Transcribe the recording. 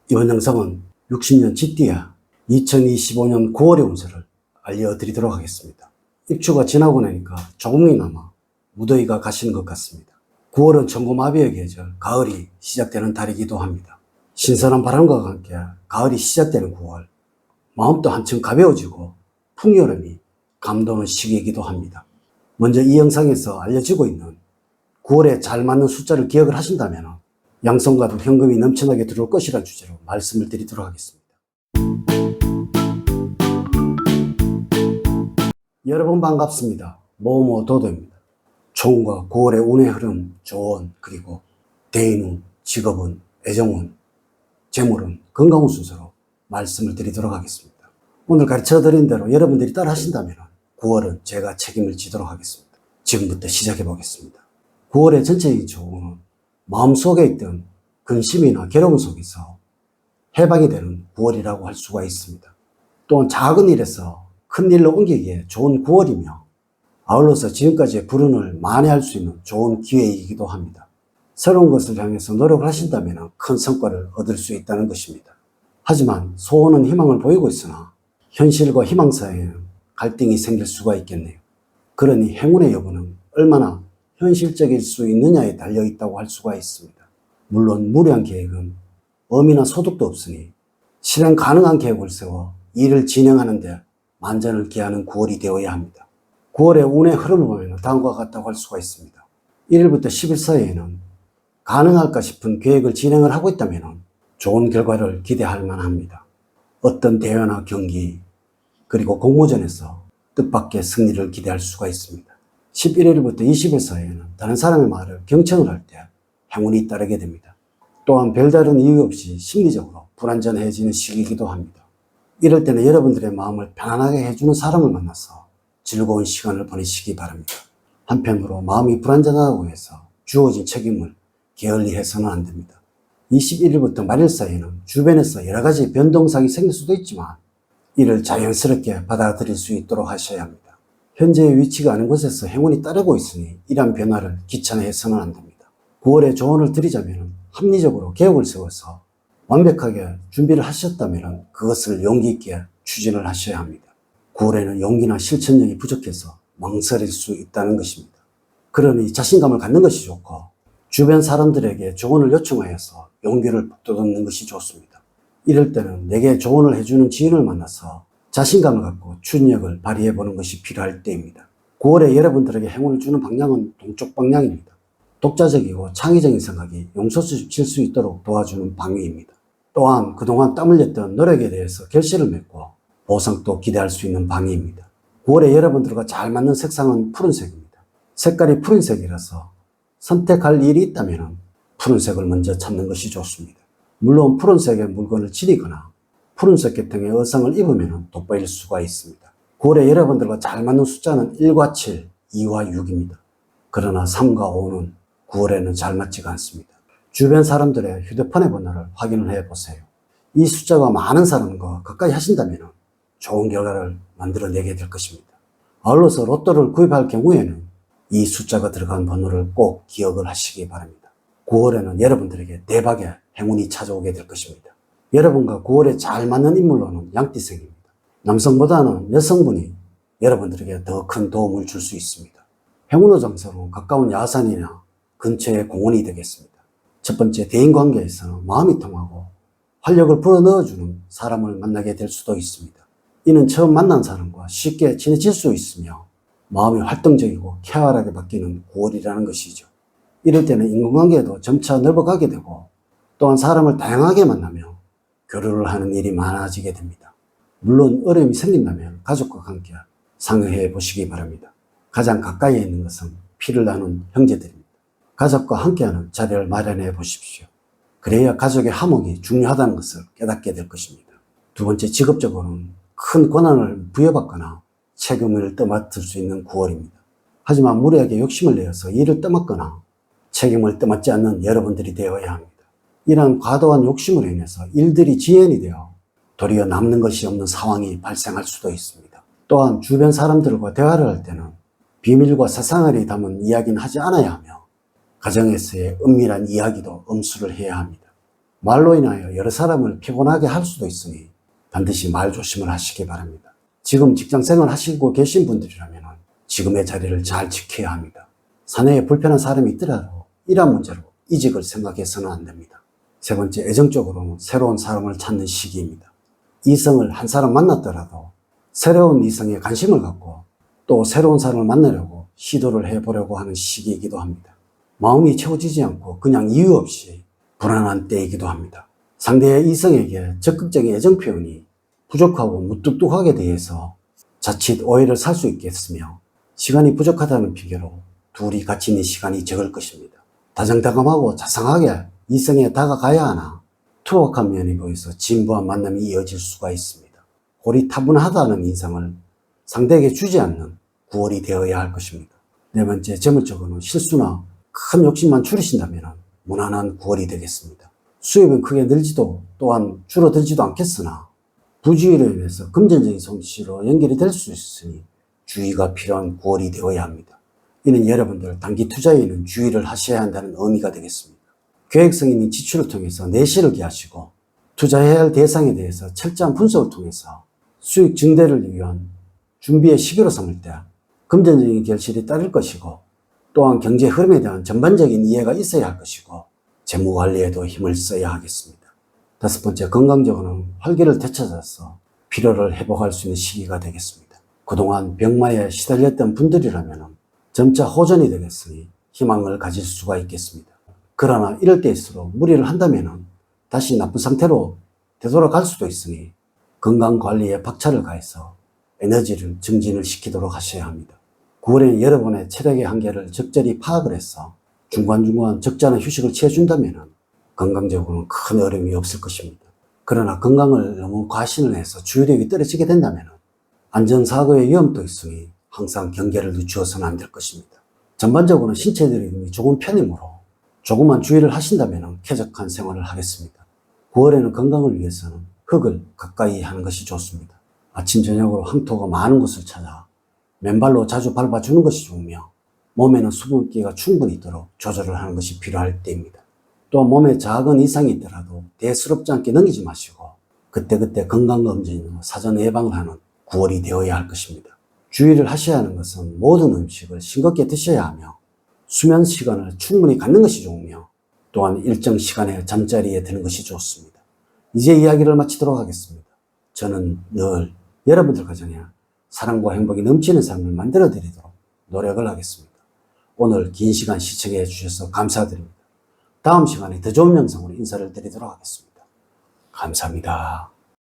이번 영상은 60년 쥐띠야 2025년 9월의 운세를 알려드리도록 하겠습니다. 입추가 지나고 나니까 조금이나마 무더위가 가시는 것 같습니다. 9월은 천고마비의 계절, 가을이 시작되는 달이기도 합니다. 신선한 바람과 함께 가을이 시작되는 9월, 마음도 한층 가벼워지고 풍요로움이 감도는 시기이기도 합니다. 먼저 이 영상에서 알려지고 있는 9월에 잘 맞는 숫자를 기억을 하신다면 양손과도 현금이 넘쳐나게 들어올 것이라는 주제로 말씀을 드리도록 하겠습니다. 여러분 반갑습니다. 모모도도입니다. 총과 9월의 운의 흐름, 조언, 그리고 대인운, 직업운, 애정운, 재물운, 건강운 순서로 말씀을 드리도록 하겠습니다. 오늘 가르쳐드린 대로 여러분들이 따라 하신다면 9월은 제가 책임을 지도록 하겠습니다. 지금부터 시작해 보겠습니다. 9월의 전체적인 조언은 마음속에 있던 근심이나 괴로움 속에서 해방이 되는 9월이라고 할 수가 있습니다. 또한 작은 일에서 큰 일로 옮기기에 좋은 9월이며 아울러서 지금까지의 불운을 만회할 수 있는 좋은 기회이기도 합니다. 새로운 것을 향해서 노력을 하신다면 큰 성과를 얻을 수 있다는 것입니다. 하지만 소원은 희망을 보이고 있으나 현실과 희망 사이에는 갈등이 생길 수가 있겠네요. 그러니 행운의 여부는 얼마나 현실적일 수 있느냐에 달려 있다고 할 수가 있습니다. 물론 무리한 계획은 의미나 소득도 없으니 실행 가능한 계획을 세워 일을 진행하는 데 만전을 기하는 9월이 되어야 합니다. 9월의 운의 흐름을 보면 다음과 같다고 할 수가 있습니다. 1일부터 10일 사이에는 가능할까 싶은 계획을 진행을 하고 있다면 좋은 결과를 기대할 만합니다. 어떤 대회나 경기 그리고 공모전에서 뜻밖의 승리를 기대할 수가 있습니다. 11일부터 20일 사이에는 다른 사람의 말을 경청을 할 때 행운이 따르게 됩니다. 또한 별다른 이유 없이 심리적으로 불안전해지는 시기이기도 합니다. 이럴 때는 여러분들의 마음을 편안하게 해주는 사람을 만나서 즐거운 시간을 보내시기 바랍니다. 한편으로 마음이 불안전하다고 해서 주어진 책임을 게을리 해서는 안 됩니다. 21일부터 말일 사이에는 주변에서 여러 가지 변동사항이 생길 수도 있지만 이를 자연스럽게 받아들일 수 있도록 하셔야 합니다. 현재의 위치가 아닌 곳에서 행운이 따르고 있으니 이러한 변화를 귀찮아해서는 안 됩니다. 9월에 조언을 드리자면 합리적으로 계획을 세워서 완벽하게 준비를 하셨다면 그것을 용기 있게 추진을 하셔야 합니다. 9월에는 용기나 실천력이 부족해서 망설일 수 있다는 것입니다. 그러니 자신감을 갖는 것이 좋고 주변 사람들에게 조언을 요청하여서 용기를 북돋는 것이 좋습니다. 이럴 때는 내게 조언을 해주는 지인을 만나서 자신감을 갖고 추진력을 발휘해보는 것이 필요할 때입니다. 9월에 여러분들에게 행운을 주는 방향은 동쪽 방향입니다. 독자적이고 창의적인 생각이 용솟을 수 있도록 도와주는 방위입니다. 또한 그동안 땀 흘렸던 노력에 대해서 결실을 맺고 보상도 기대할 수 있는 방위입니다. 9월에 여러분들과 잘 맞는 색상은 푸른색입니다. 색깔이 푸른색이라서 선택할 일이 있다면 푸른색을 먼저 찾는 것이 좋습니다. 물론 푸른색의 물건을 지니거나 푸른색 계통의 의상을 입으면 돋보일 수가 있습니다. 9월에 여러분들과 잘 맞는 숫자는 1과 7, 2와 6입니다. 그러나 3과 5는 9월에는 잘 맞지가 않습니다. 주변 사람들의 휴대폰의 번호를 확인을 해보세요. 이 숫자가 많은 사람과 가까이 하신다면 좋은 결과를 만들어내게 될 것입니다. 아울러서 로또를 구입할 경우에는 이 숫자가 들어간 번호를 꼭 기억을 하시기 바랍니다. 9월에는 여러분들에게 대박의 행운이 찾아오게 될 것입니다. 여러분과 9월에 잘 맞는 인물로는 양띠생입니다. 남성보다는 여성분이 여러분들에게 더 큰 도움을 줄 수 있습니다. 행운의 장소로 가까운 야산이나 근처의 공원이 되겠습니다. 첫 번째, 대인관계에서는 마음이 통하고 활력을 불어넣어주는 사람을 만나게 될 수도 있습니다. 이는 처음 만난 사람과 쉽게 친해질 수 있으며 마음이 활동적이고 쾌활하게 바뀌는 9월이라는 것이죠. 이럴 때는 인간관계도 점차 넓어가게 되고 또한 사람을 다양하게 만나며 교류를 하는 일이 많아지게 됩니다. 물론 어려움이 생긴다면 가족과 함께 상의해 보시기 바랍니다. 가장 가까이에 있는 것은 피를 나눈 형제들입니다. 가족과 함께하는 자리를 마련해 보십시오. 그래야 가족의 화목이 중요하다는 것을 깨닫게 될 것입니다. 두 번째, 직업적으로는 큰 권한을 부여받거나 책임을 떠맡을 수 있는 9월입니다. 하지만 무리하게 욕심을 내어서 일을 떠맡거나 책임을 떠맡지 않는 여러분들이 되어야 합니다. 이러한 과도한 욕심으로 인해서 일들이 지연이 되어 도리어 남는 것이 없는 상황이 발생할 수도 있습니다. 또한 주변 사람들과 대화를 할 때는 비밀과 사생활이 담은 이야기는 하지 않아야 하며 가정에서의 은밀한 이야기도 엄수를 해야 합니다. 말로 인하여 여러 사람을 피곤하게 할 수도 있으니 반드시 말 조심을 하시기 바랍니다. 지금 직장생활 하시고 계신 분들이라면 지금의 자리를 잘 지켜야 합니다. 사내에 불편한 사람이 있더라도 이러한 문제로 이직을 생각해서는 안 됩니다. 세 번째, 애정적으로는 새로운 사람을 찾는 시기입니다. 이성을 한 사람 만났더라도 새로운 이성에 관심을 갖고 또 새로운 사람을 만나려고 시도를 해보려고 하는 시기이기도 합니다. 마음이 채워지지 않고 그냥 이유 없이 불안한 때이기도 합니다. 상대의 이성에게 적극적인 애정 표현이 부족하고 무뚝뚝하게 대해서 자칫 오해를 살 수 있겠으며 시간이 부족하다는 핑계로 둘이 같이 있는 시간이 적을 것입니다. 다정다감하고 자상하게 이성에 다가가야 하나 투박한 면이 보여서 진부한 만남이 이어질 수가 있습니다. 고리타분하다는 인상을 상대에게 주지 않는 9월이 되어야 할 것입니다. 네 번째, 재물적으로는 실수나 큰 욕심만 줄이신다면 무난한 9월이 되겠습니다. 수입은 크게 늘지도 또한 줄어들지도 않겠으나 부주의로 인해서 금전적인 손실로 연결이 될 수 있으니 주의가 필요한 9월이 되어야 합니다. 이는 여러분들 단기 투자에는 주의를 하셔야 한다는 의미가 되겠습니다. 계획성 있는 지출을 통해서 내실을 기하시고 투자해야 할 대상에 대해서 철저한 분석을 통해서 수익 증대를 위한 준비의 시기로 삼을 때 금전적인 결실이 따를 것이고 또한 경제 흐름에 대한 전반적인 이해가 있어야 할 것이고 재무 관리에도 힘을 써야 하겠습니다. 다섯 번째, 건강적으로는 활기를 되찾아서 피로를 회복할 수 있는 시기가 되겠습니다. 그동안 병마에 시달렸던 분들이라면 점차 호전이 되겠으니 희망을 가질 수가 있겠습니다. 그러나 이럴 때일수록 무리를 한다면 다시 나쁜 상태로 되돌아갈 수도 있으니 건강관리에 박차를 가해서 에너지를 증진을 시키도록 하셔야 합니다. 9월에는 여러분의 체력의 한계를 적절히 파악을 해서 중간중간 적절한 휴식을 취해준다면 건강적으로는 큰 어려움이 없을 것입니다. 그러나 건강을 너무 과신을 해서 주의력이 떨어지게 된다면 안전사고의 위험도 있으니 항상 경계를 늦추어서는 안 될 것입니다. 전반적으로는 신체 리듬이 좋은 편이므로 조금만 주의를 하신다면 쾌적한 생활을 하겠습니다. 9월에는 건강을 위해서는 흙을 가까이 하는 것이 좋습니다. 아침 저녁으로 황토가 많은 곳을 찾아 맨발로 자주 밟아주는 것이 좋으며 몸에는 수분기가 충분히 있도록 조절을 하는 것이 필요할 때입니다. 또 몸에 작은 이상이 있더라도 대수롭지 않게 넘기지 마시고 그때그때 건강검진으로 사전 예방을 하는 9월이 되어야 할 것입니다. 주의를 하셔야 하는 것은 모든 음식을 싱겁게 드셔야 하며 수면 시간을 충분히 갖는 것이 좋으며 또한 일정 시간에 잠자리에 드는 것이 좋습니다. 이제 이야기를 마치도록 하겠습니다. 저는 늘 여러분들 가정에 사랑과 행복이 넘치는 삶을 만들어 드리도록 노력을 하겠습니다. 오늘 긴 시간 시청해 주셔서 감사드립니다. 다음 시간에 더 좋은 영상으로 인사를 드리도록 하겠습니다. 감사합니다.